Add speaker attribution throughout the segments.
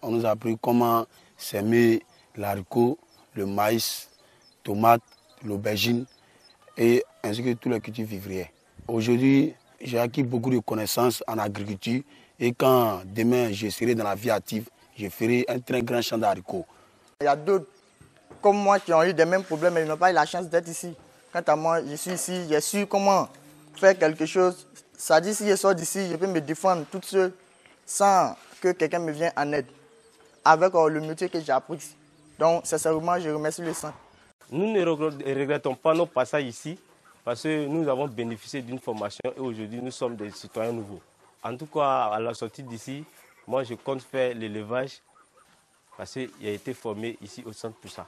Speaker 1: On nous a appris comment s'aimer l'haricot, le maïs, tomate, l'aubergine et ainsi que tous les cultures vivrières. Aujourd'hui, j'ai acquis beaucoup de connaissances en agriculture et quand demain je serai dans la vie active, je ferai un très grand champ d'haricots.
Speaker 2: Il y a d'autres comme moi qui ont eu des mêmes problèmes mais ils n'ont pas eu la chance d'être ici. Quant à moi, je suis ici, j'ai su comment faire quelque chose. Ça dit si je sors d'ici, je peux me défendre toute seule sans que quelqu'un me vienne en aide avec le métier que j'ai appris. Donc, sincèrement, je remercie le centre.
Speaker 3: Nous ne regrettons pas nos passages ici parce que nous avons bénéficié d'une formation et aujourd'hui nous sommes des citoyens nouveaux. En tout cas, à la sortie d'ici, moi je compte faire l'élevage parce qu'il a été formé ici au centre pour ça.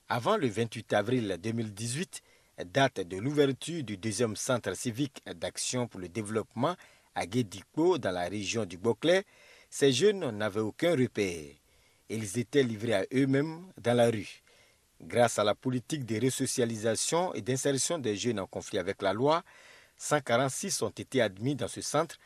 Speaker 4: Avant le 28 avril 2018, date de l'ouverture du deuxième centre civique d'action pour le développement à Guédikpo dans la région du Boclé, ces jeunes n'avaient aucun repère. Ils étaient livrés à eux-mêmes dans la rue. Grâce à la politique de resocialisation et d'insertion des jeunes en conflit avec la loi, 146 ont été admis dans ce centre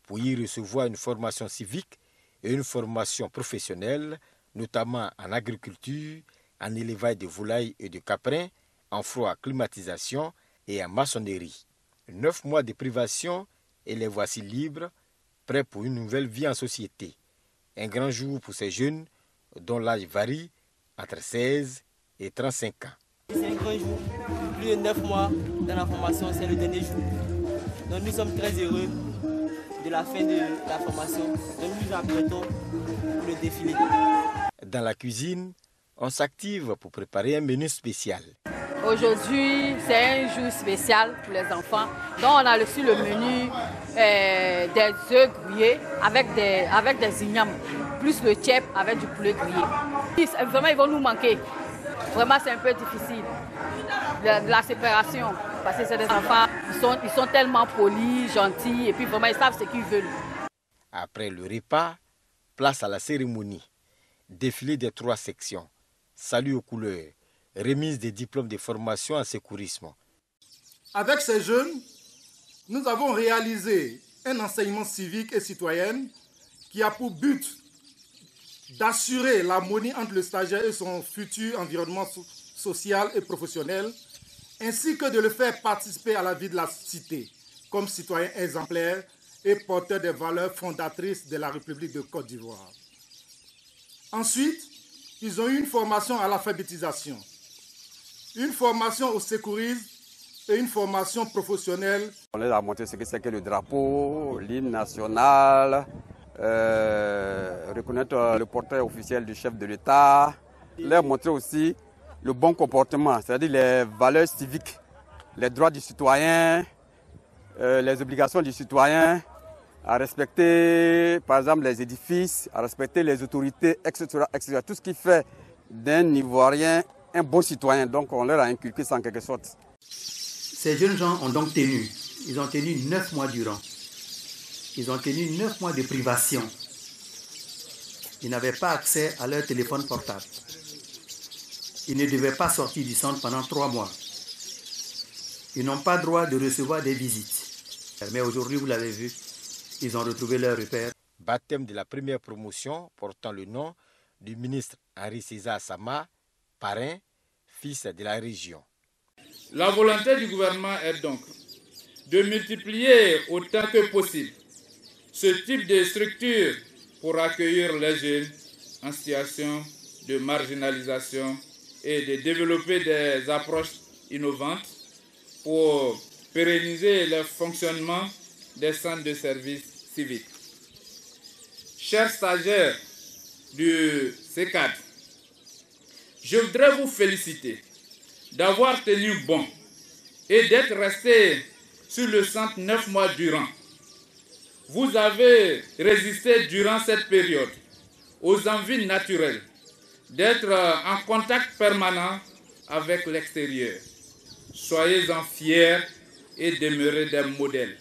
Speaker 4: pour y recevoir une formation civique et une formation professionnelle, notamment en agriculture, en élevage de volailles et de caprins, en froid climatisation et en maçonnerie. 9 mois de privation et les voici libres, prêts pour une nouvelle vie en société. Un grand jour pour ces jeunes dont l'âge varie entre 16 et 35 ans.
Speaker 5: C'est un grand jour. Plus de 9 mois dans la formation, c'est le dernier jour. Donc nous sommes très heureux de la fin de la formation. Donc nous nous apprêtons pour le défilé.
Speaker 4: Dans la cuisine, on s'active pour préparer un menu spécial.
Speaker 6: Aujourd'hui, c'est un jour spécial pour les enfants. Donc on a reçu le menu des œufs grillés avec des ignames, plus le tchèp avec du poulet grillé. Vraiment, ils vont nous manquer. Vraiment, c'est un peu difficile, la séparation, parce que c'est des enfants, ils sont tellement polis, gentils, et puis vraiment, ils savent ce qu'ils veulent.
Speaker 4: Après le repas, place à la cérémonie. Défilé des 3 sections, salut aux couleurs, remise des diplômes de formation en secourisme.
Speaker 7: Avec ces jeunes, nous avons réalisé un enseignement civique et citoyen qui a pour but d'assurer l'harmonie entre le stagiaire et son futur environnement social et professionnel, ainsi que de le faire participer à la vie de la cité, comme citoyen exemplaire et porteur des valeurs fondatrices de la République de Côte d'Ivoire. Ensuite, ils ont eu une formation à l'alphabétisation, une formation au secourisme et une formation professionnelle.
Speaker 8: On leur a montré ce que c'est que le drapeau, l'hymne national, reconnaître le portrait officiel du chef de l'État, leur montrer aussi le bon comportement, c'est-à-dire les valeurs civiques, les droits du citoyen, les obligations du citoyen, à respecter par exemple les édifices, à respecter les autorités, etc., etc. Tout ce qui fait d'un Ivoirien un bon citoyen. Donc on leur a inculqué ça en quelque sorte.
Speaker 9: Ces jeunes gens ont donc tenu. Ils ont tenu 9 mois durant. Ils ont tenu 9 mois de privation. Ils n'avaient pas accès à leur téléphone portable. Ils ne devaient pas sortir du centre pendant 3 mois. Ils n'ont pas droit de recevoir des visites. Mais aujourd'hui, vous l'avez vu, ils ont retrouvé leur repère.
Speaker 4: Baptême de la première promotion portant le nom du ministre Henri César Sama, parrain, fils de la région.
Speaker 10: La volonté du gouvernement est donc de multiplier autant que possible ce type de structure pour accueillir les jeunes en situation de marginalisation et de développer des approches innovantes pour pérenniser le fonctionnement des centres de services civiques. Chers stagiaires du CECAD, je voudrais vous féliciter d'avoir tenu bon et d'être resté sur le centre 9 mois durant. Vous avez résisté durant cette période aux envies naturelles d'être en contact permanent avec l'extérieur. Soyez-en fiers et demeurez des modèles.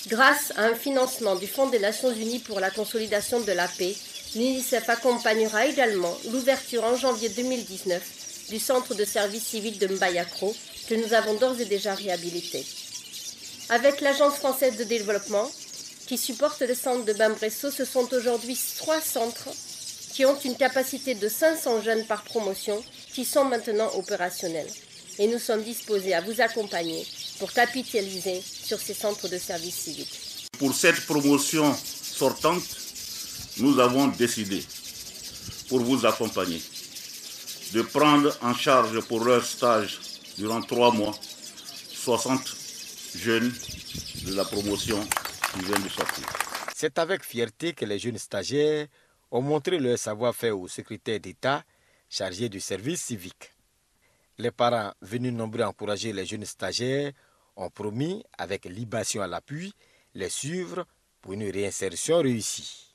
Speaker 11: Grâce à un financement du Fonds des Nations Unies pour la consolidation de la paix, l'UNICEF accompagnera également l'ouverture en janvier 2019 du centre de service civique de Mbayakro, que nous avons d'ores et déjà réhabilité. Avec l'Agence française de développement, qui supporte le centre de Bambresso, ce sont aujourd'hui 3 centres qui ont une capacité de 500 jeunes par promotion qui sont maintenant opérationnels. Et nous sommes disposés à vous accompagner pour capitaliser sur ces centres de services civiques.
Speaker 12: Pour cette promotion sortante, nous avons décidé, pour vous accompagner, de prendre en charge pour leur stage durant 3 mois 60 jeunes de la promotion qui viennent de sortir.
Speaker 4: C'est avec fierté que les jeunes stagiaires ont montré leur savoir-faire au secrétaire d'État chargé du service civique. Les parents venus nombreux encourager les jeunes stagiaires ont promis, avec libation à l'appui, les suivre pour une réinsertion réussie.